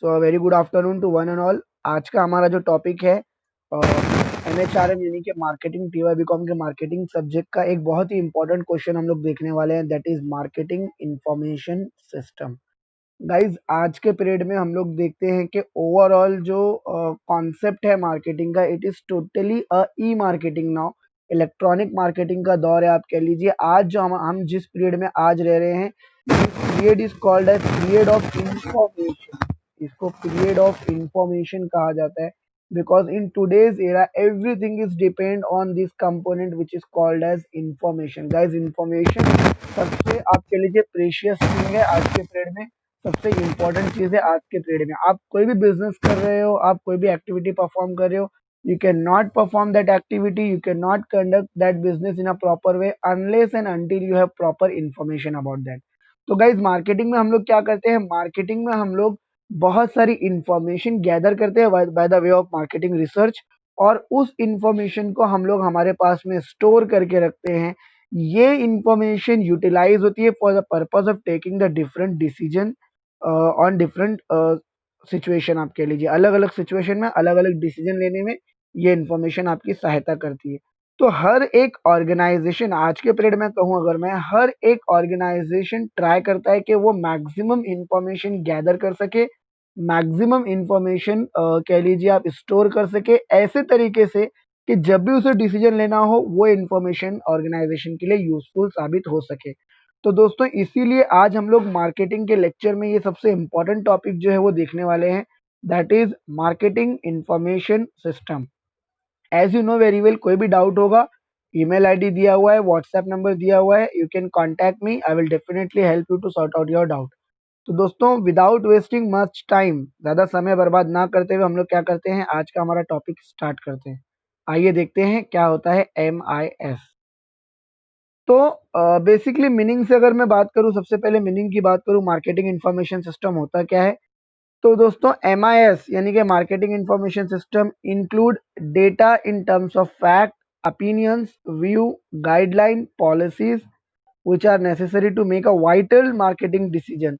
So very good afternoon to one and all. आज का हमारा जो टॉपिक है MHRM यानी कि मार्केटिंग TY बीकॉम के मार्केटिंग सब्जेक्ट का एक बहुत ही इंपॉर्टेंट क्वेश्चन हम लोग देखने वाले हैं, that is marketing information system. Guys आज के पीरियड में हम लोग देखते हैं कि ओवरऑल जो कॉन्सेप्ट है मार्केटिंग का, it is totally E marketing now. Electronic marketing का दौर है, आप कह लीजिए। आज जो हम जिस पीरियड में आज रह रहे हैं, period is called as period of information. इसको पीरियड ऑफ इंफॉर्मेशन कहा जाता है because in today's era everything is depend on this component which is called as information. Guys information सबसे आप कह लीजिए प्रेशियस थिंग है आज के पीरियड में। सबसे इम्पोर्टेंट चीज है आज के पीरियड में। आप कोई भी बिजनेस कर रहे हो, आप कोई भी एक्टिविटी परफॉर्म कर रहे हो, you cannot perform that activity, you cannot conduct that business in a proper way unless and until you have proper information about that। तो गाइज मार्केटिंग में हम लोग क्या करते हैं, मार्केटिंग में हम लोग बहुत सारी इंफॉर्मेशन गैदर करते हैं by the way of marketing research, और उस इंफॉर्मेशन को हम लोग हमारे पास में स्टोर करके रखते हैं। ये इंफॉर्मेशन यूटिलाइज होती है for the purpose of taking the different decision on different situation. आप कह लीजिए अलग अलग सिचुएशन में अलग अलग डिसीजन लेने में ये इंफॉर्मेशन आपकी सहायता करती है। तो हर एक ऑर्गेनाइजेशन, आज के पीरियड में कहूँ अगर मैं, हर एक ऑर्गेनाइजेशन ट्राई करता है कि वो मैक्सिमम इंफॉर्मेशन गैदर कर सके, मैक्सिमम इंफॉर्मेशन कह लीजिए आप स्टोर कर सके, ऐसे तरीके से कि जब भी उसे डिसीजन लेना हो वो इंफॉर्मेशन ऑर्गेनाइजेशन के लिए यूजफुल साबित हो सके। तो दोस्तों इसीलिए आज हम लोग मार्केटिंग के लेक्चर में ये सबसे इम्पोर्टेंट टॉपिक जो है वो देखने वाले हैं, that is marketing information system. As you know very well, कोई भी डाउट होगा, ईमेल आईडी दिया हुआ है, व्हाट्सएप नंबर दिया हुआ है, you can contact me, I will definitely help you to sort out your doubt. तो दोस्तों विदाउट वेस्टिंग मच टाइम, ज़्यादा समय बर्बाद ना करते हुए हम लोग क्या करते हैं, आज का हमारा टॉपिक स्टार्ट करते हैं। आइए देखते हैं क्या होता है MIS। तो बेसिकली मीनिंग से अगर मैं बात करूं, सबसे पहले मीनिंग की बात करूं, मार्केटिंग इंफॉर्मेशन सिस्टम होता क्या है। तो दोस्तों MIS यानी कि marketing information system include data in terms of fact, opinions, view, guideline, policies which are necessary to make a vital marketing decision।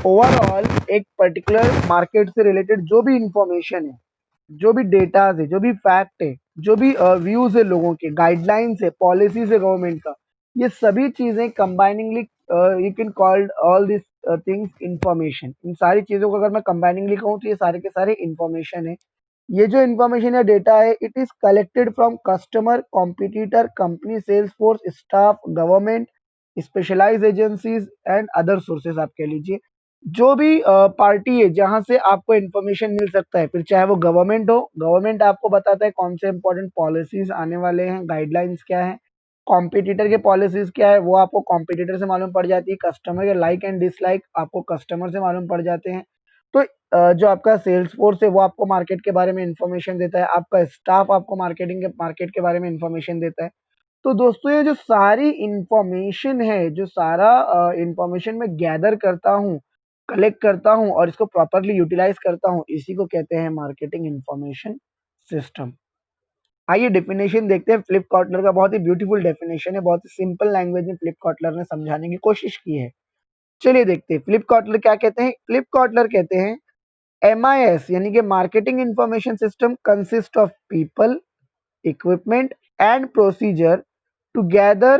Overall एक पर्टिकुलर मार्केट से रिलेटेड जो भी इंफॉर्मेशन है, जो भी डेटाज है, जो भी फैक्ट है, जो भी व्यूज है लोगों के, गाइडलाइंस है, पॉलिसीज है गवर्नमेंट का, ये सभी चीजें combiningly you can called all this things information. इन सारी चीजों को अगर मैं कंबाइनिंगली कहूँ तो ये सारे के सारे इंफॉर्मेशन है। ये जो इंफॉर्मेशन या डेटा है, it is collected from customer, competitor, company, sales force, staff, government, specialise agencies and other sources. आप कह लीजिए जो भी पार्टी है जहां से आपको इन्फॉर्मेशन मिल सकता है, फिर चाहे वो गवर्नमेंट हो, गवर्नमेंट आपको बताता है कौन से इंपॉर्टेंट पॉलिसीज आने वाले हैं, गाइडलाइंस क्या है। कॉम्पिटिटर के पॉलिसीज क्या है वो आपको कॉम्पिटिटर से मालूम पड़ जाती है। कस्टमर के लाइक एंड डिसलाइक आपको कस्टमर से मालूम पड़ जाते हैं। तो जो आपका सेल्स फोर्स है वो आपको मार्केट के बारे में इंफॉर्मेशन देता है, आपका स्टाफ आपको मार्केट के बारे में इंफॉर्मेशन देता है। तो दोस्तों ये जो सारी इंफॉर्मेशन है, जो सारा इंफॉर्मेशन मैं गैदर करता हूँ, कलेक्ट करता हूँ और इसको प्रॉपरली यूटिलाइज करता हूँ, इसी को कहते हैं मार्केटिंग इंफॉर्मेशन सिस्टम। आइए डेफिनेशन देखते हैं। फ्लिप कॉटलर का बहुत ही ब्यूटीफुल डेफिनेशन है, बहुत ही सिंपल लैंग्वेज में फ्लिप कॉटलर ने समझाने की कोशिश की है। चलिए देखते हैं फ्लिप कॉटलर क्या कहते हैं। फ्लिप कॉटलर कहते हैं MIS यानी कि marketing information system consist of people, equipment and procedure to gather,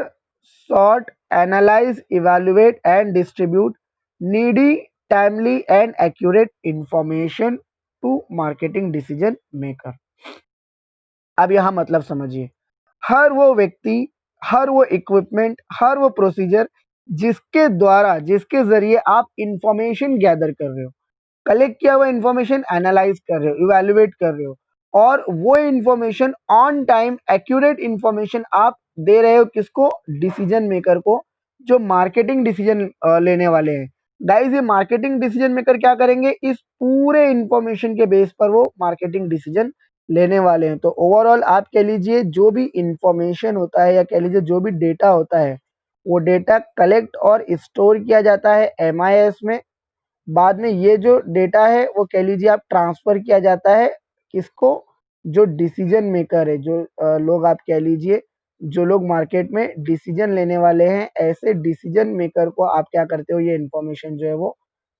sort, analyze, evaluate and distribute needy, timely and accurate information to marketing decision maker। अब यहाँ मतलब समझिए, हर वो व्यक्ति, हर वो इक्विपमेंट, हर वो प्रोसीजर जिसके द्वारा, जिसके जरिए आप इंफॉर्मेशन गैदर कर रहे हो, कलेक्ट किया हुआ इंफॉर्मेशन एनालाइज कर रहे हो, इवेल्युएट कर रहे हो, और वो information on time accurate information आप दे रहे हो किसको, डिसीजन मेकर को, जो मार्केटिंग डिसीजन लेने वाले हैं। गाइस ये मार्केटिंग डिसीजन मेकर क्या करेंगे, इस पूरे इंफॉर्मेशन के बेस पर वो मार्केटिंग डिसीजन लेने वाले हैं। तो ओवरऑल आप कह लीजिए जो भी इंफॉर्मेशन होता है या कह लीजिए जो भी डेटा होता है, वो डेटा कलेक्ट और स्टोर किया जाता है MIS में। बाद में ये जो डेटा है वो कह लीजिए आप ट्रांसफर किया जाता है किसको, जो डिसीजन मेकर है, जो लोग आप कह लीजिए, जो लोग मार्केट में डिसीजन लेने वाले हैं, ऐसे डिसीजन मेकर को आप क्या करते हो, ये इंफॉर्मेशन जो है वो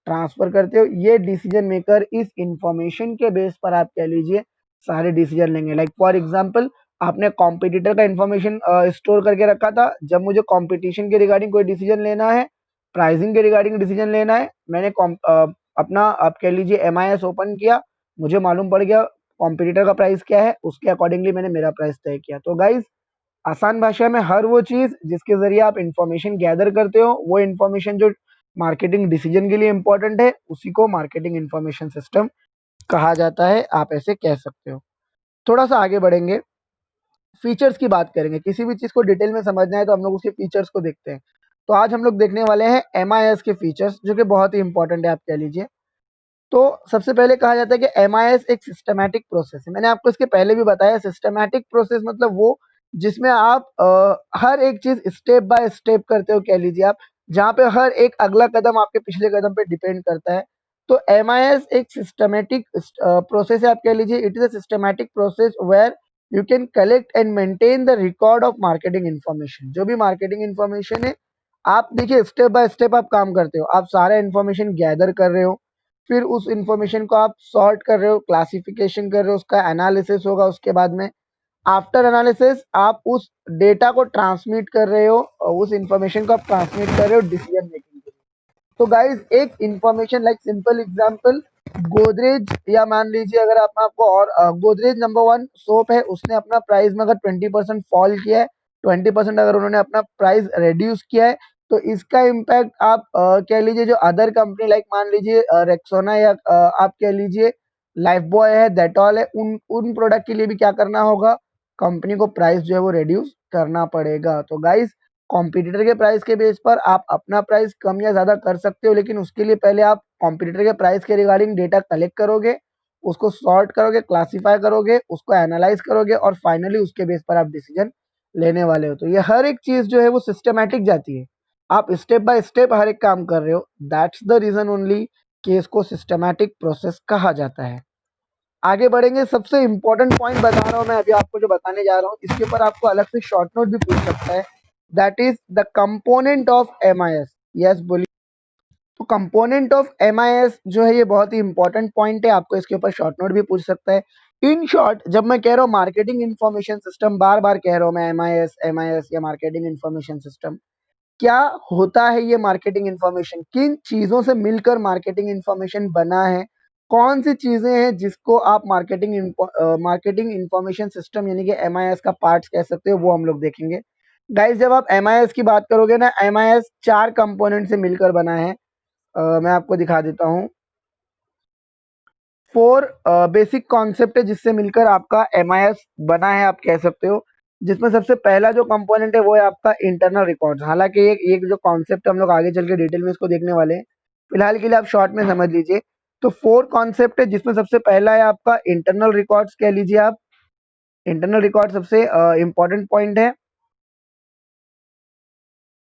ट्रांसफर करते हो, ये डिसीजन मेकर इस इंफॉर्मेशन के बेस पर आप कह लीजिए सारे डिसीजन लेंगे। लाइक फॉर एग्जांपल, आपने कॉम्पिटिटर का इंफॉर्मेशन स्टोर करके रखा था, जब मुझे कंपटीशन के रिगार्डिंग कोई डिसीजन लेना है, प्राइसिंग के रिगार्डिंग डिसीजन लेना है, मैंने अपना आप कह लीजिए एमआईएस ओपन किया, मुझे मालूम पड़ गया कॉम्पिटिटर का प्राइस क्या है, उसके अकॉर्डिंगली मैंने मेरा प्राइस तय किया। तो गाइज, आसान भाषा में हर वो चीज़ जिसके ज़रिए आप इन्फॉर्मेशन गैदर करते हो, वो इन्फॉर्मेशन जो मार्केटिंग डिसीजन के लिए इम्पोर्टेंट है, उसी को मार्केटिंग इन्फॉर्मेशन सिस्टम कहा जाता है, आप ऐसे कह सकते हो। थोड़ा सा आगे बढ़ेंगे, फीचर्स की बात करेंगे। किसी भी चीज़ को डिटेल में समझना है तो हम लोग उसके फीचर्स को देखते हैं। तो आज हम लोग देखने वाले हैं एमआईएस के फीचर्स, जो कि बहुत ही इंपॉर्टेंट है, आप कह लीजिए। तो सबसे पहले कहा जाता है कि एमआईएस एक सिस्टमैटिक प्रोसेस है। मैंने आपको इसके पहले भी बताया, सिस्टमैटिक प्रोसेस मतलब वो जिसमें आप हर एक चीज़ स्टेप बाय स्टेप करते हो, कह लीजिए आप, जहाँ पे हर एक अगला कदम आपके पिछले कदम पे डिपेंड करता है। तो एमआईएस एक सिस्टमैटिक प्रोसेस है, आप कह लीजिए। It is a systematic process where you can collect and maintain the record of marketing information. जो भी मार्केटिंग इन्फॉर्मेशन है, आप देखिए स्टेप बाय स्टेप आप काम करते हो, आप सारा इन्फॉर्मेशन गैदर कर रहे हो, फिर उस इन्फॉर्मेशन को आप सॉर्ट कर रहे हो, क्लासिफिकेशन कर रहे हो, उसका एनालिसिस होगा, उसके बाद में आफ्टर एनालिसिस आप उस डेटा को ट्रांसमिट कर रहे हो, उस इन्फॉर्मेशन को आप ट्रांसमिट कर रहे हो डिसीजन मेकिंग के लिए। तो गाइज, एक information like simple example, Godrej, या मान लीजिए अगर आप आपको और गोदरेज नंबर 1 सोप है, उसने अपना प्राइस में अगर 20% फॉल किया है, 20% अगर उन्होंने अपना प्राइस रिड्यूस किया है, तो इसका इम्पैक्ट आप कह लीजिए जो अदर कंपनी लाइक मान लीजिए रेक्सोना, या आप कह लीजिए लाइफ बॉय है, डेटॉल है, उन उन प्रोडक्ट के लिए भी क्या करना होगा, कंपनी को प्राइस जो है वो रिड्यूस करना पड़ेगा। तो गाइज, कॉम्पिटिटर के प्राइस के बेस पर आप अपना प्राइस कम या ज़्यादा कर सकते हो, लेकिन उसके लिए पहले आप कॉम्पिटिटर के प्राइस के रिगार्डिंग डेटा कलेक्ट करोगे, उसको सॉर्ट करोगे, क्लासीफाई करोगे, उसको एनालाइज करोगे, और फाइनली उसके बेस पर आप डिसीजन लेने वाले हो। तो ये हर एक चीज़ जो है वो सिस्टमैटिक जाती है, आप स्टेप बाय स्टेप हर एक काम कर रहे हो। दैट्स द रीज़न ओनली कि इसको सिस्टमैटिक प्रोसेस कहा जाता है। आगे बढ़ेंगे, सबसे इम्पोर्टेंट पॉइंट बता रहा हूँ मैं अभी आपको, जो बताने जा रहा हूँ, इसके ऊपर आपको अलग से शॉर्ट नोट भी पूछ सकता है। That is the component of MIS. Yes, बोलिए। तो कंपोनेंट ऑफ एमआईएस जो है, ये बहुत ही इंपॉर्टेंट पॉइंट है, आपको इसके ऊपर शॉर्ट नोट भी पूछ सकता है। इन शॉर्ट, जब मैं कह रहा हूँ मार्केटिंग इन्फॉर्मेशन सिस्टम, बार बार कह रहा हूँ मैं एमआईएस एमआईएस या मार्केटिंग इन्फॉर्मेशन सिस्टम, क्या होता है ये मार्केटिंग इन्फॉर्मेशन, किन चीज़ों से मिलकर मार्केटिंग इन्फॉर्मेशन बना है, कौन सी चीज़ें हैं जिसको आप मार्केटिंग इन्फॉर्मेशन सिस्टम यानी कि एमआईएस का पार्ट्स कह सकते हो, वो हम लोग देखेंगे। गाइस, जब आप एमआईएस की बात करोगे ना, एमआईएस 4 कंपोनेंट से मिलकर बना है। मैं आपको दिखा देता हूँ। 4 बेसिक कॉन्सेप्ट है जिससे मिलकर आपका एमआईएस बना है, आप कह सकते हो। जिसमें सबसे पहला जो कंपोनेंट है वो है आपका इंटरनल रिकॉर्ड्स। हालांकि एक जो कॉन्सेप्ट हम लोग आगे चल के डिटेल में इसको देखने वाले हैं, फिलहाल के लिए आप शॉर्ट में समझ लीजिए। तो 4 कॉन्सेप्ट है, जिसमें सबसे पहला है आपका इंटरनल रिकॉर्ड्स, कह लीजिए आप। इंटरनल रिकॉर्ड सबसे इंपॉर्टेंट पॉइंट है।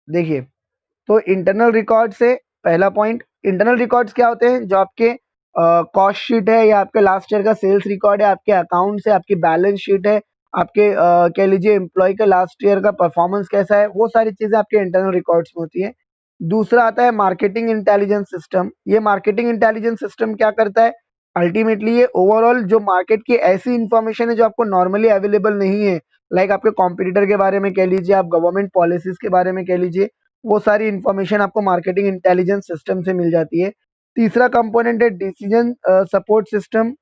देखिए, तो इंटरनल रिकॉर्ड से पहला पॉइंट, इंटरनल रिकॉर्ड्स क्या होते हैं, जो आपके कॉस्ट शीट है, या आपके लास्ट ईयर का सेल्स रिकॉर्ड है, आपके अकाउंट्स है, आपकी बैलेंस शीट है, आपके कह लीजिए एम्प्लॉय का लास्ट ईयर का परफॉर्मेंस कैसा है, वो सारी चीज़ें आपके इंटरनल रिकॉर्ड्स में होती है। दूसरा आता है मार्केटिंग इंटेलिजेंस सिस्टम। ये मार्केटिंग इंटेलिजेंस सिस्टम क्या करता है, अल्टीमेटली ये ओवरऑल जो मार्केट की ऐसी इंफॉर्मेशन है जो आपको नॉर्मली अवेलेबल नहीं है, लाइक आपके कॉम्पिटिटर के बारे में कह लीजिए, आप गवर्नमेंट पॉलिसीज के बारे में कह लीजिए, वो सारी इन्फॉर्मेशन आपको मार्केटिंग इंटेलिजेंस सिस्टम से मिल जाती है। तीसरा कंपोनेंट है डिसीजन सपोर्ट सिस्टम,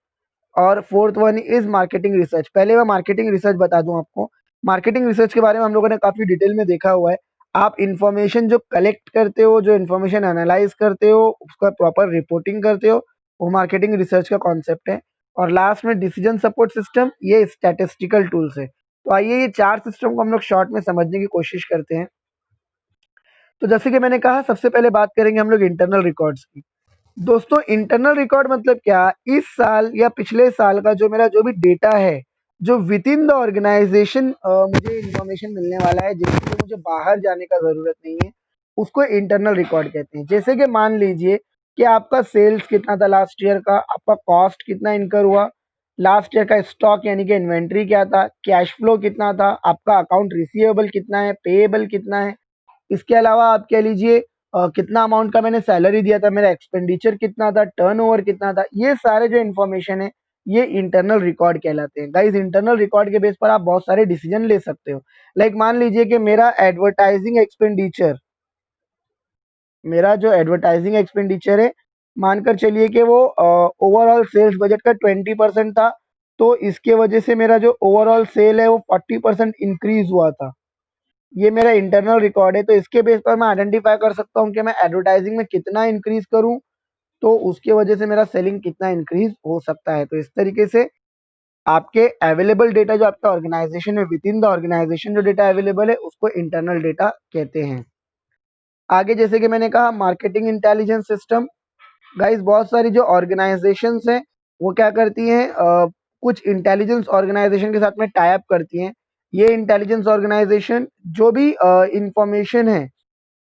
और fourth one is marketing research. पहले मैं मार्केटिंग रिसर्च बता दूं आपको। मार्केटिंग रिसर्च के बारे में हम लोगों ने काफ़ी डिटेल में देखा हुआ है। आप इंफॉर्मेशन जो कलेक्ट करते हो, जो इंफॉर्मेशन एनालाइज करते हो, उसका प्रॉपर रिपोर्टिंग करते हो, वो मार्केटिंग रिसर्च का कॉन्सेप्ट है। और लास्ट में डिसीजन सपोर्ट सिस्टम, ये स्टैटिस्टिकल टूल्स है। तो आइए ये 4 सिस्टम को हम लोग शॉर्ट में समझने की कोशिश करते हैं। तो जैसे कि मैंने कहा, सबसे पहले बात करेंगे हम लोग इंटरनल रिकॉर्ड्स की। दोस्तों, इंटरनल रिकॉर्ड मतलब क्या, इस साल या पिछले साल का जो मेरा जो भी डेटा है, जो विद इन द ऑर्गेनाइजेशन मुझे इंफॉर्मेशन मिलने वाला है, जिसके लिए मुझे बाहर जाने का ज़रूरत नहीं है, उसको इंटरनल रिकॉर्ड कहते हैं। जैसे कि मान लीजिए कि आपका सेल्स कितना था लास्ट ईयर का, आपका कॉस्ट कितना इनकर हुआ, लास्ट ईयर का स्टॉक यानी कि इन्वेंट्री क्या था, कैश फ्लो कितना था, आपका अकाउंट रिसीवेबल कितना है, पेएबल कितना है। इसके अलावा आप कह लीजिए कितना अमाउंट का मैंने सैलरी दिया था, मेरा एक्सपेंडिचर कितना था, टर्नओवर कितना था, ये सारे जो इन्फॉर्मेशन है ये इंटरनल रिकॉर्ड कहलाते हैं। गाइस इंटरनल रिकॉर्ड के बेस पर आप बहुत सारे डिसीजन ले सकते हो। लाइक मान लीजिए कि मेरा जो एडवर्टाइजिंग एक्सपेंडिचर है, मानकर चलिए कि वो ओवरऑल सेल्स बजट का 20% था, तो इसके वजह से मेरा जो ओवरऑल सेल है वो 40% इंक्रीज हुआ था। ये मेरा इंटरनल रिकॉर्ड है, तो इसके बेस पर मैं आइडेंटिफाई कर सकता हूँ कि मैं एडवर्टाइजिंग में कितना इंक्रीज करूँ, तो उसके वजह से मेरा सेलिंग कितना इंक्रीज हो सकता है। तो इस तरीके से आपके अवेलेबल डेटा जो आपका ऑर्गेनाइजेशन है, विद इन द ऑर्गेनाइजेशन जो डेटा अवेलेबल है उसको इंटरनल डेटा कहते हैं। आगे जैसे कि मैंने कहा मार्केटिंग इंटेलिजेंस सिस्टम। गाइस बहुत सारी जो ऑर्गेनाइजेशंस हैं वो क्या करती हैं, कुछ इंटेलिजेंस ऑर्गेनाइजेशन के साथ में टाई अप करती हैं। ये इंटेलिजेंस ऑर्गेनाइजेशन जो भी इंफॉर्मेशन है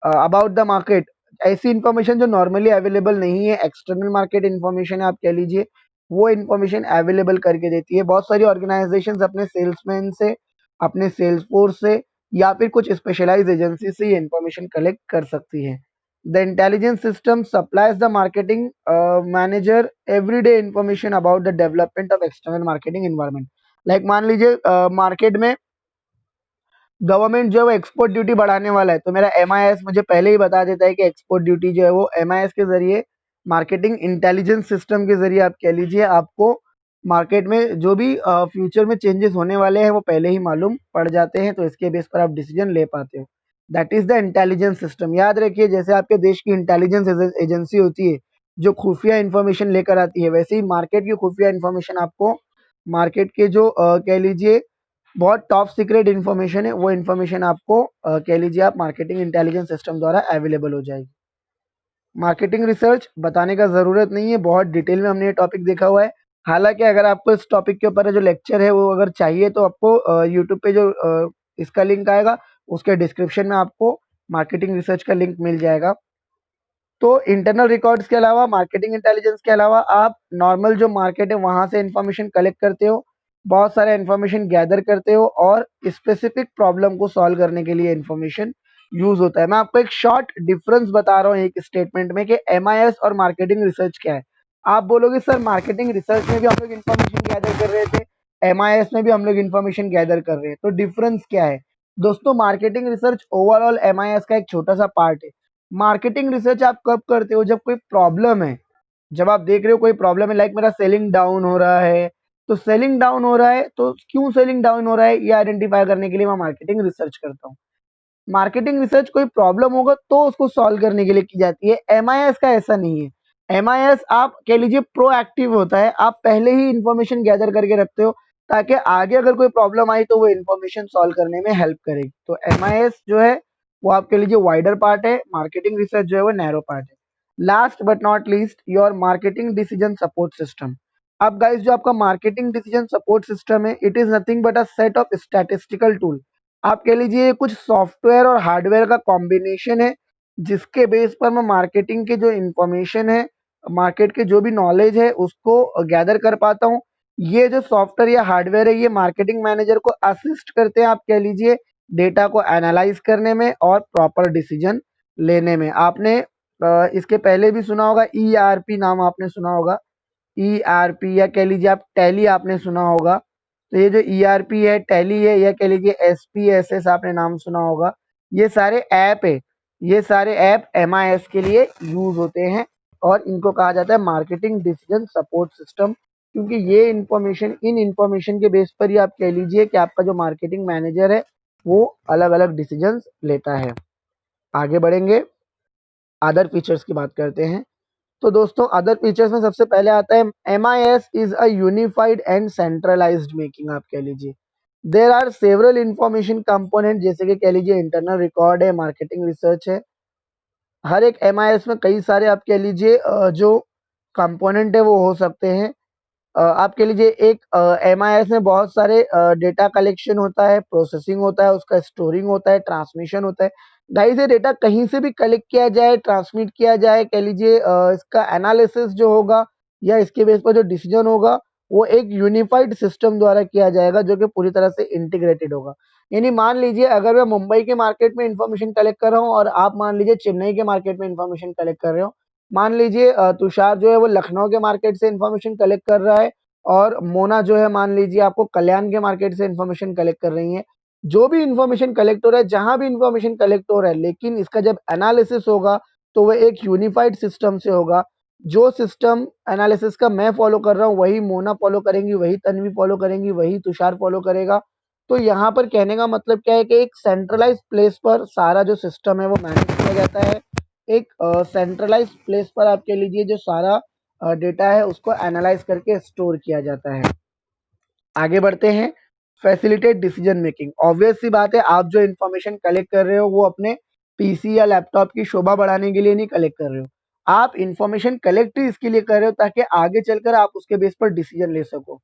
अबाउट द मार्केट, ऐसी इंफॉर्मेशन जो नॉर्मली अवेलेबल नहीं है, एक्सटर्नल मार्केट इंफॉर्मेशन है आप कह लीजिए, वो इंफॉर्मेशन अवेलेबल करके देती है। बहुत सारी ऑर्गेनाइजेशंस अपने सेल्समैन से, अपने सेल्स फोर्स से या फिर कुछ स्पेशलाइज्ड एजेंसी से ये इंफॉर्मेशन कलेक्ट कर सकती है। The intelligence system supplies the marketing manager everyday information about the development of external marketing environment. Like मान लीजिए मार्केट में गवर्नमेंट जो है वो एक्सपोर्ट ड्यूटी बढ़ाने वाला है, तो मेरा एमआईएस मुझे पहले ही बता देता है कि एक्सपोर्ट ड्यूटी जो है वो एमआईएस के जरिए, मार्केटिंग इंटेलिजेंस सिस्टम के जरिए आप कह लीजिए, आपको मार्केट में जो भी फ्यूचर में चेंजेस होने वाले हैं वो पहले ही मालूम पड़ जाते हैं, तो इसके बेस पर आप डिसीजन ले पाते हो। That is the intelligence system. याद रखिए जैसे आपके देश की इंटेलिजेंस एजेंसी होती है जो खुफिया इंफॉर्मेशन लेकर आती है, वैसे ही मार्केट की खुफिया इंफॉर्मेशन आपको मार्केट के जो कह लीजिए बहुत टॉप सीक्रेट इन्फॉर्मेशन है, वो इन्फॉर्मेशन आपको कह लीजिए आप मार्केटिंग इंटेलिजेंस सिस्टम द्वारा अवेलेबल हो जाएगी। मार्केटिंग रिसर्च बताने का ज़रूरत नहीं है, बहुत डिटेल में हमने ये टॉपिक देखा हुआ है। हालांकि अगर आपको इस टॉपिक के ऊपर जो लेक्चर है वो अगर चाहिए तो आपको यूट्यूब पे जो इसका लिंक आएगा उसके डिस्क्रिप्शन में आपको मार्केटिंग रिसर्च का लिंक मिल जाएगा। तो इंटरनल रिकॉर्ड्स के अलावा, मार्केटिंग इंटेलिजेंस के अलावा आप नॉर्मल जो मार्केट है वहाँ से इंफॉर्मेशन कलेक्ट करते हो, बहुत सारा इंफॉर्मेशन गैदर करते हो और स्पेसिफिक प्रॉब्लम को सॉल्व करने के लिए इंफॉर्मेशन यूज होता है। मैं आपको एक शॉर्ट डिफरेंस बता रहा हूँ एक स्टेटमेंट में कि एमआईएस और मार्केटिंग रिसर्च क्या है। आप बोलोगे सर मार्केटिंग रिसर्च में भी हम लोग इन्फॉर्मेशन गैदर कर रहे थे, एमआईएस में भी हम लोग इन्फॉर्मेशन गैदर कर रहे हैं, तो डिफरेंस क्या है? दोस्तों मार्केटिंग रिसर्च ओवरऑल एमआईएस का एक छोटा सा पार्ट है। मार्केटिंग रिसर्च आप कब करते हो? जब कोई प्रॉब्लम है, जब आप देख रहे हो कोई प्रॉब्लम है, लाइक मेरा सेलिंग डाउन हो रहा है, तो सेलिंग डाउन हो रहा है तो क्यों सेलिंग डाउन हो रहा है ये आइडेंटिफाई करने के लिए मैं मार्केटिंग रिसर्च करता हूँ। मार्केटिंग रिसर्च कोई प्रॉब्लम होगा तो उसको सॉल्व करने के लिए की जाती है। एमआईएस का ऐसा नहीं है। एमआईएस आप कह लीजिए प्रोएक्टिव होता है, आप पहले ही इंफॉर्मेशन गैदर करके रखते हो ताकि आगे अगर कोई प्रॉब्लम आई तो वो इंफॉर्मेशन सॉल्व करने में हेल्प करेगी। तो एमआईएस जो है वो आप कह लीजिए वाइडर पार्ट है, मार्केटिंग रिसर्च जो है वो नैरो पार्ट है। Last but not least your marketing decision support system. अब गाइस जो आपका मार्केटिंग डिसीजन सपोर्ट सिस्टम है, it is nothing but a set of statistical tool. आप कह लीजिए कुछ सॉफ्टवेयर और हार्डवेयर का कॉम्बिनेशन है जिसके बेस पर मैं मार्केटिंग के जो इंफॉर्मेशन है, मार्केट के जो भी नॉलेज है उसको गैदर कर पाता हूँ। ये जो सॉफ्टवेयर या हार्डवेयर है ये मार्केटिंग मैनेजर को असिस्ट करते हैं, आप कह लीजिए डेटा को एनालाइज करने में और प्रॉपर डिसीजन लेने में। आपने इसके पहले भी सुना होगा, ईआरपी नाम आपने सुना होगा, ईआरपी या कह लीजिए आप टैली आपने सुना होगा। तो ये जो ईआरपी है, टैली है, या कह लीजिए एसपीएसएस आपने नाम सुना होगा, ये सारे ऐप है, ये सारे ऐप एमआईएस के लिए यूज होते हैं और इनको कहा जाता है मार्केटिंग डिसीजन सपोर्ट सिस्टम, क्योंकि ये इंफॉर्मेशन, इन इंफॉर्मेशन के बेस पर ही आप कह लीजिए कि आपका जो मार्केटिंग मैनेजर है वो अलग अलग डिसीजंस लेता है। आगे बढ़ेंगे, अदर फीचर्स की बात करते हैं। तो दोस्तों अदर फीचर्स में सबसे पहले आता है MIS is a unified and centralised making, आप कह लीजिए there are several information component, जैसे कि कह लीजिए इंटरनल रिकॉर्ड है, मार्केटिंग रिसर्च है। हर एक एमआईएस में कई सारे आप कह लीजिए जो कंपोनेंट है वो हो सकते हैं। आप कह लीजिए एक एमआईएस में बहुत सारे डेटा कलेक्शन होता है, प्रोसेसिंग होता है, उसका स्टोरिंग होता है, ट्रांसमिशन होता है। गाइस ये डेटा कहीं से भी कलेक्ट किया जाए, ट्रांसमिट किया जाए, कह लीजिए इसका एनालिसिस जो होगा या इसके बेस पर जो डिसीजन होगा वो एक यूनिफाइड सिस्टम द्वारा किया जाएगा जो कि पूरी तरह से इंटीग्रेटेड होगा। यानी मान लीजिए अगर मैं मुंबई के मार्केट में इन्फॉर्मेशन कलेक्ट कर रहा हूँ और आप मान लीजिए चेन्नई के मार्केट में इन्फॉर्मेशन कलेक्ट कर रहे हो। मान लीजिए तुषार जो है वो लखनऊ के मार्केट से इन्फॉर्मेशन कलेक्ट कर रहा है और मोना जो है मान लीजिए आपको कल्याण के मार्केट से इन्फॉर्मेशन कलेक्ट कर रही है। जो भी इन्फॉर्मेशन कलेक्ट हो रहा है, जहाँ भी इन्फॉर्मेशन कलेक्ट हो रहा है, लेकिन इसका जब एनालिसिस होगा तो वह एक यूनिफाइड सिस्टम से होगा। जो सिस्टम एनालिसिस का मैं फॉलो कर रहा हूँ वही मोना फॉलो करेंगी, वही तन्वी फॉलो करेंगी, वही तुषार फॉलो करेगा। तो यहाँ पर कहने का मतलब क्या है कि एक सेंट्रलाइज्ड प्लेस पर सारा जो सिस्टम है वो मैनेज किया जाता है। एक सेंट्रलाइज्ड प्लेस पर आप कह लीजिए जो सारा डेटा है उसको एनालाइज करके स्टोर किया जाता है। आगे बढ़ते हैं। Facilitate decision making. ऑब्वियस सी बात है, आप जो इन्फॉर्मेशन कलेक्ट कर रहे हो वो अपने पीसी या लैपटॉप की शोभा बढ़ाने के लिए नहीं कलेक्ट कर रहे हो। आप इन्फॉर्मेशन कलेक्ट ही इसके लिए कर रहे हो ताकि आगे चलकर आप उसके बेस पर डिसीजन ले सको।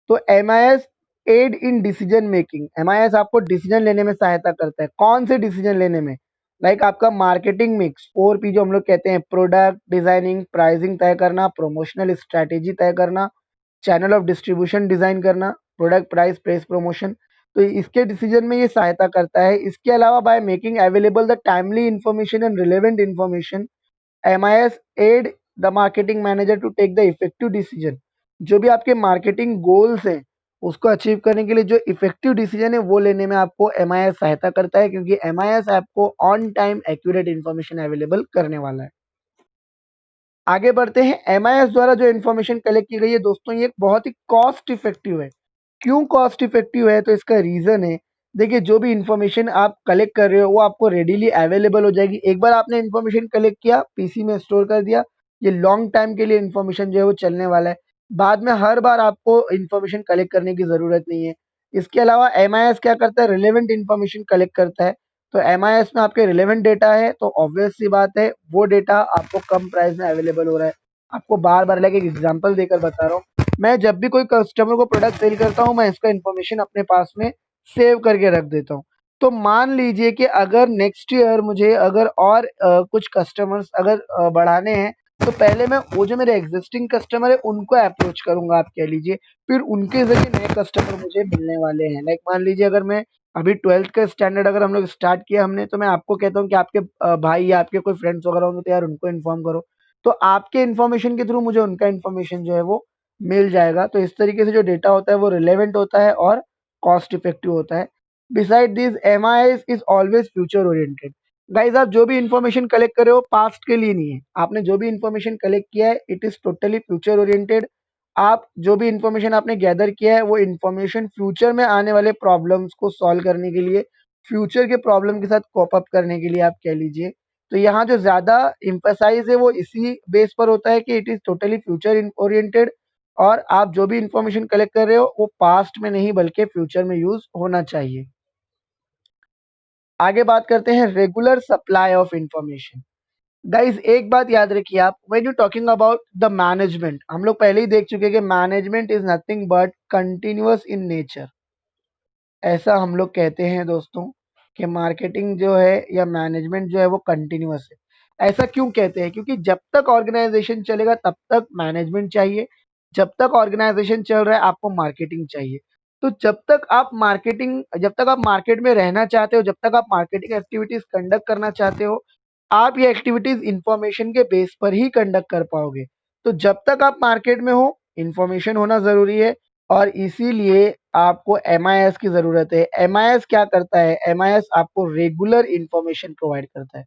तो MIS aid in decision making. MIS आपको डिसीजन लेने में सहायता करता है। कौन से डिसीजन लेने में? लाइक आपका मार्केटिंग मिक्स 4P जो हम लोग कहते हैं, प्रोडक्ट डिजाइनिंग, प्राइसिंग तय करना, प्रमोशनल स्ट्रैटेजी तय करना, चैनल ऑफ डिस्ट्रीब्यूशन डिजाइन करना, प्रोडक्ट प्राइस प्रेस प्रमोशन। तो इसके डिसीजन में ये सहायता करता है। इसके अलावा by making available the timely information and relevant information, MIS aid the marketing manager to take the effective decision. जो भी आपके मार्केटिंग गोल्स हैं उसको अचीव करने के लिए जो इफेक्टिव डिसीजन है वो लेने में आपको एमआईएस सहायता करता है, क्योंकि एमआईएस आपको on time accurate information available करने वाला है। आगे बढ़ते हैं। एमआईएस द्वारा जो इन्फॉर्मेशन कलेक्ट की गई है दोस्तों, ये बहुत ही कॉस्ट इफेक्टिव है। क्यों कॉस्ट इफेक्टिव है? तो इसका रीजन है, देखिए जो भी इन्फॉर्मेशन आप कलेक्ट कर रहे हो वो आपको रेडीली अवेलेबल हो जाएगी। एक बार आपने इन्फॉर्मेशन कलेक्ट किया, पीसी में स्टोर कर दिया, ये लॉन्ग टाइम के लिए इन्फॉर्मेशन जो है वो चलने वाला है। बाद में हर बार आपको इन्फॉर्मेशन कलेक्ट करने की जरूरत नहीं है। इसके अलावा एमआईएस क्या करता है? रिलेवेंट इन्फॉर्मेशन कलेक्ट करता है। तो एमआईएस में आपके रिलेवेंट डेटा है तो ऑब्वियस सी बात है वो डेटा आपको कम प्राइस में अवेलेबल हो रहा है। आपको बार बार लाइक एक एग्जांपल देकर बता रहा हूँ। मैं जब भी कोई कस्टमर को प्रोडक्ट सेल करता हूँ, मैं इसका इन्फॉर्मेशन अपने पास में सेव करके रख देता हूँ। तो मान लीजिए कि अगर नेक्स्ट ईयर मुझे अगर और कुछ कस्टमर्स अगर बढ़ाने हैं, तो पहले मैं वो जो मेरे एग्जिस्टिंग कस्टमर है उनको अप्रोच करूंगा, आप कह लीजिए। फिर उनके जरिए नए कस्टमर मुझे मिलने वाले हैं। लाइक मान लीजिए अगर मैं अभी 12th का स्टैंडर्ड अगर हम लोग स्टार्ट किया हमने, तो मैं आपको कहता हूँ कि आपके भाई या आपके कोई फ्रेंड्स वगैरह होंगे तो यार उनको इन्फॉर्म करो। तो आपके इन्फॉर्मेशन के थ्रू मुझे उनका इन्फॉर्मेशन जो है वो मिल जाएगा। तो इस तरीके से जो डेटा होता है वो रिलेवेंट होता है और कॉस्ट इफेक्टिव होता है। Beside this MIS is always future oriented. Guys आप जो भी इन्फॉर्मेशन कलेक्ट कर रहे हो पास्ट के लिए नहीं है। आपने जो भी इन्फॉर्मेशन कलेक्ट किया है it is totally future oriented. आप जो भी इन्फॉर्मेशन आपने गैदर किया है वो इन्फॉर्मेशन फ्यूचर में आने वाले प्रॉब्लम्स को सॉल्व करने के लिए, फ्यूचर के प्रॉब्लम के साथ कोप अप करने के लिए आप कह लीजिए। तो यहाँ जो ज़्यादा इम्फेसाइज है वो इसी बेस पर होता है कि it is totally future oriented और आप जो भी इन्फॉर्मेशन कलेक्ट कर रहे हो वो पास्ट में नहीं बल्कि फ्यूचर में यूज होना चाहिए। आगे बात करते हैं regular supply of information. Guys एक बात याद रखिए, आप when you talking about the management, हम लोग पहले ही देख चुके हैं कि management is nothing but continuous in nature. ऐसा हम लोग कहते हैं दोस्तों कि मार्केटिंग जो है या मैनेजमेंट जो है वो कंटिन्यूअस है। ऐसा क्यों कहते हैं? क्योंकि जब तक ऑर्गेनाइजेशन चलेगा तब तक मैनेजमेंट चाहिए, जब तक ऑर्गेनाइजेशन चल रहा है आपको मार्केटिंग चाहिए। तो जब तक आप मार्केट में रहना चाहते हो, जब तक आप मार्केटिंग एक्टिविटीज कंडक्ट करना चाहते हो, आप ये एक्टिविटीज इंफॉर्मेशन के बेस पर ही कंडक्ट कर पाओगे। तो जब तक आप मार्केट में हो इंफॉर्मेशन होना जरूरी है और इसीलिए आपको एमआईएस की ज़रूरत है। एमआईएस क्या करता है? एमआईएस आपको रेगुलर इन्फॉर्मेशन प्रोवाइड करता है।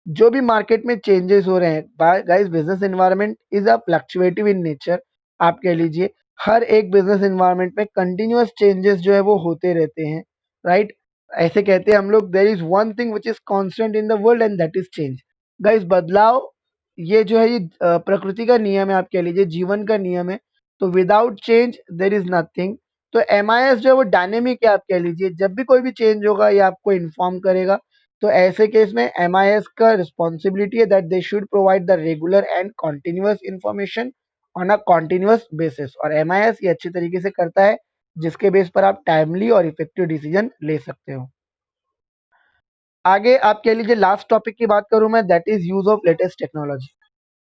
जो भी मार्केट में चेंजेस हो रहे हैं, guys business environment is a fluctuative in nature. आप कह लीजिए हर एक बिजनेस एनवायरनमेंट में कंटिन्यूअस चेंजेस जो है वो होते रहते हैं, राइट। ऐसे कहते हैं हम लोग, there is one thing which is constant in the world and that is change. Guys बदलाव ये जो है ये प्रकृति का नियम है, आप कह लीजिए जीवन का नियम है। तो without change their is nothing. तो एमआईएस जो है वो डायनेमिक है, आप कह लीजिए जब भी कोई भी चेंज होगा ये आपको इन्फॉर्म करेगा। तो ऐसे केस में एमआईएस का रिस्पॉन्सिबिलिटी है that they should provide the regular and continuous information on a continuous basis. और एमआईएस ये अच्छी तरीके से करता है जिसके बेस पर आप टाइमली और इफेक्टिव डिसीजन ले सकते हो। आगे आप कह लीजिए लास्ट टॉपिक की बात करूं मैं, that is use of latest technology.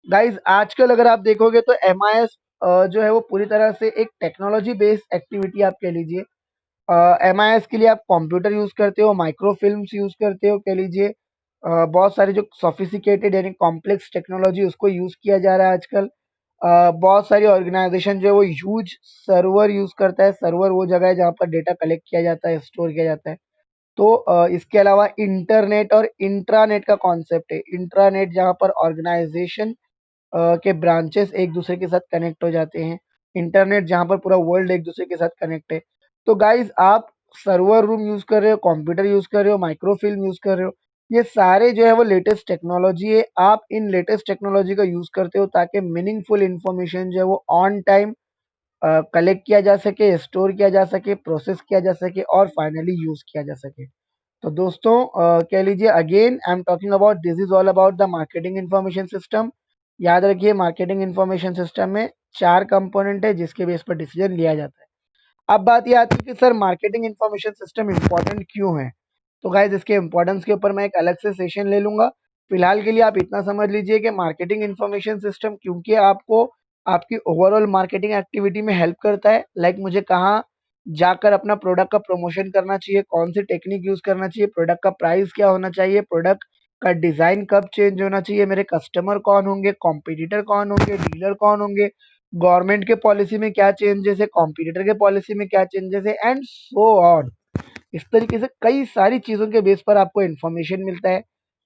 Guys आजकल अगर आप देखोगे तो एमआईएस जो है वो पूरी तरह से एक टेक्नोलॉजी बेस्ड एक्टिविटी आप कह लीजिए। MIS के लिए आप कंप्यूटर यूज़ करते हो, माइक्रो फ़िल्म्स यूज़ करते हो कह लीजिए। बहुत सारी जो सोफिस्टिकेटेड यानी कॉम्प्लेक्स टेक्नोलॉजी उसको यूज़ किया जा रहा है आजकल। बहुत सारी ऑर्गेनाइज़ेशन जो है वो ह्यूज सर्वर यूज़ करता है। सर्वर वो जगह है जहाँ पर डेटा कलेक्ट किया जाता है, स्टोर किया जाता है। तो इसके अलावा इंटरनेट और इंट्रानेट का कॉन्सेप्ट है। इंट्रानेट जहाँ पर ऑर्गेनाइज़ेशन के ब्रांचेस एक दूसरे के साथ कनेक्ट हो जाते हैं। इंटरनेट जहाँ पर पूरा वर्ल्ड एक दूसरे के साथ कनेक्ट है। तो गाइज आप सर्वर रूम यूज कर रहे हो, कंप्यूटर यूज कर रहे हो, माइक्रोफिल्म यूज कर रहे हो, ये सारे जो है वो लेटेस्ट टेक्नोलॉजी है। आप इन लेटेस्ट टेक्नोलॉजी का यूज करते हो ताकि मीनिंगफुल इंफॉर्मेशन जो है वो ऑन टाइम कलेक्ट किया जा सके, स्टोर किया जा सके, प्रोसेस किया जा सके और फाइनली यूज किया जा सके। तो दोस्तों कह लीजिए again I am talking about this is all about the marketing information system. याद रखिए मार्केटिंग इंफॉर्मेशन सिस्टम में 4 कंपोनेंट है जिसके बेस पर डिसीजन लिया जाता है। अब बात ये आती है कि sir marketing information system important क्यों है? तो गाइज इसके इम्पोर्टेंस के ऊपर मैं एक अलग से सेशन ले लूंगा। फिलहाल के लिए आप इतना समझ लीजिए कि मार्केटिंग इंफॉर्मेशन सिस्टम क्योंकि आपको आपकी ओवरऑल मार्केटिंग एक्टिविटी में हेल्प करता है। लाइक मुझे कहाँ जाकर अपना प्रोडक्ट का प्रमोशन करना चाहिए, कौन सी टेक्निक यूज करना चाहिए, प्रोडक्ट का प्राइस क्या होना चाहिए, प्रोडक्ट का डिजाइन कब चेंज होना चाहिए, मेरे कस्टमर कौन होंगे, कॉम्पिटिटर कौन होंगे, डीलर कौन होंगे, गवर्नमेंट के पॉलिसी में क्या चेंजेस है, कॉम्पिटिटर के पॉलिसी में क्या चेंजेस है एंड सो ऑन। इस तरीके से कई सारी चीज़ों के बेस पर आपको इन्फॉर्मेशन मिलता है।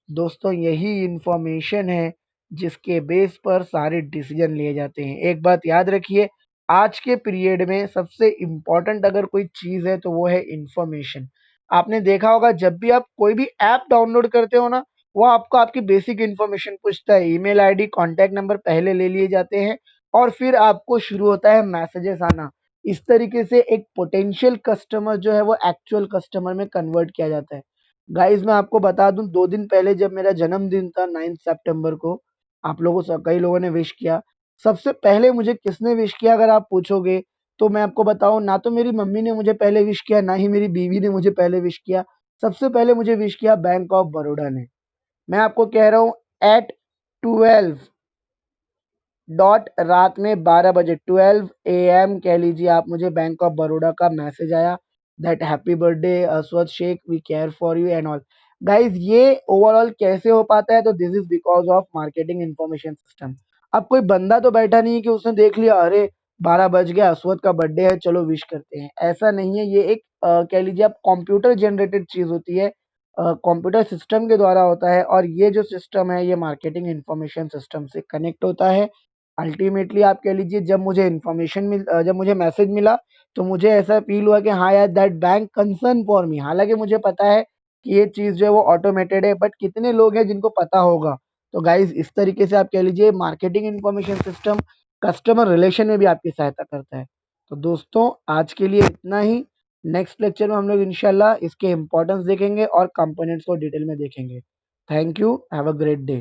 दोस्तों यही इन्फॉर्मेशन है जिसके बेस पर सारे डिसीजन लिए जाते हैं। एक बात याद रखिए, आज के पीरियड में सबसे इम्पोर्टेंट अगर कोई चीज़ है तो वो है इन्फॉर्मेशन। आपने देखा होगा जब भी आप कोई भी ऐप डाउनलोड करते हो ना, वो आपको आपकी बेसिक इन्फॉर्मेशन पूछता है। ईमेल आईडी, कॉन्टैक्ट नंबर पहले ले लिए जाते हैं और फिर आपको शुरू होता है मैसेजेस आना। इस तरीके से एक पोटेंशियल कस्टमर जो है वो एक्चुअल कस्टमर में कन्वर्ट किया जाता है। गाइस मैं आपको बता दूं 2 दिन पहले जब मेरा जन्मदिन था 9 सितंबर को, आप लोगों से कई लोगों ने विश किया। सबसे पहले मुझे किसने विश किया अगर आप पूछोगे तो मैं आपको बताऊं, ना तो मेरी मम्मी ने मुझे पहले विश किया, ना ही मेरी बीवी ने मुझे पहले विश किया। सबसे पहले मुझे विश किया बैंक ऑफ बड़ौदा ने। मैं आपको कह रहा हूं एट 12 डॉट रात में 12 बजे 12 AM कह लीजिए आप, मुझे बैंक ऑफ बड़ौदा का मैसेज आया that happy birthday Aswad Shaikh, we care for you and all. Guys ये ओवरऑल कैसे हो पाता है? तो this is because of marketing information system. अब कोई बंदा तो बैठा नहीं है कि उसने देख लिया अरे 12 बज गया, अस्वद का बर्थडे है, चलो विश करते हैं। ऐसा नहीं है। ये एक कह लीजिए आप कंप्यूटर जनरेटेड चीज होती है, कंप्यूटर सिस्टम के द्वारा होता है और ये जो सिस्टम है ये मार्केटिंग इंफॉर्मेशन सिस्टम से कनेक्ट होता है। अल्टीमेटली आप कह लीजिए जब मुझे मैसेज मिला तो मुझे ऐसा फील हुआ कि हाँ यार that bank concern for me. हालांकि मुझे पता है कि ये चीज़ जो है वो ऑटोमेटेड है, बट कितने लोग हैं जिनको पता होगा? तो गाइज इस तरीके से आप कह लीजिए marketing information system customer relation में भी आपकी सहायता करता है। तो दोस्तों आज के लिए इतना ही। नेक्स्ट लेक्चर में हम लोग इंशाल्लाह इसके इम्पोर्टेंस देखेंगे और कंपोनेंट्स को डिटेल में देखेंगे। Thank you, have a great day.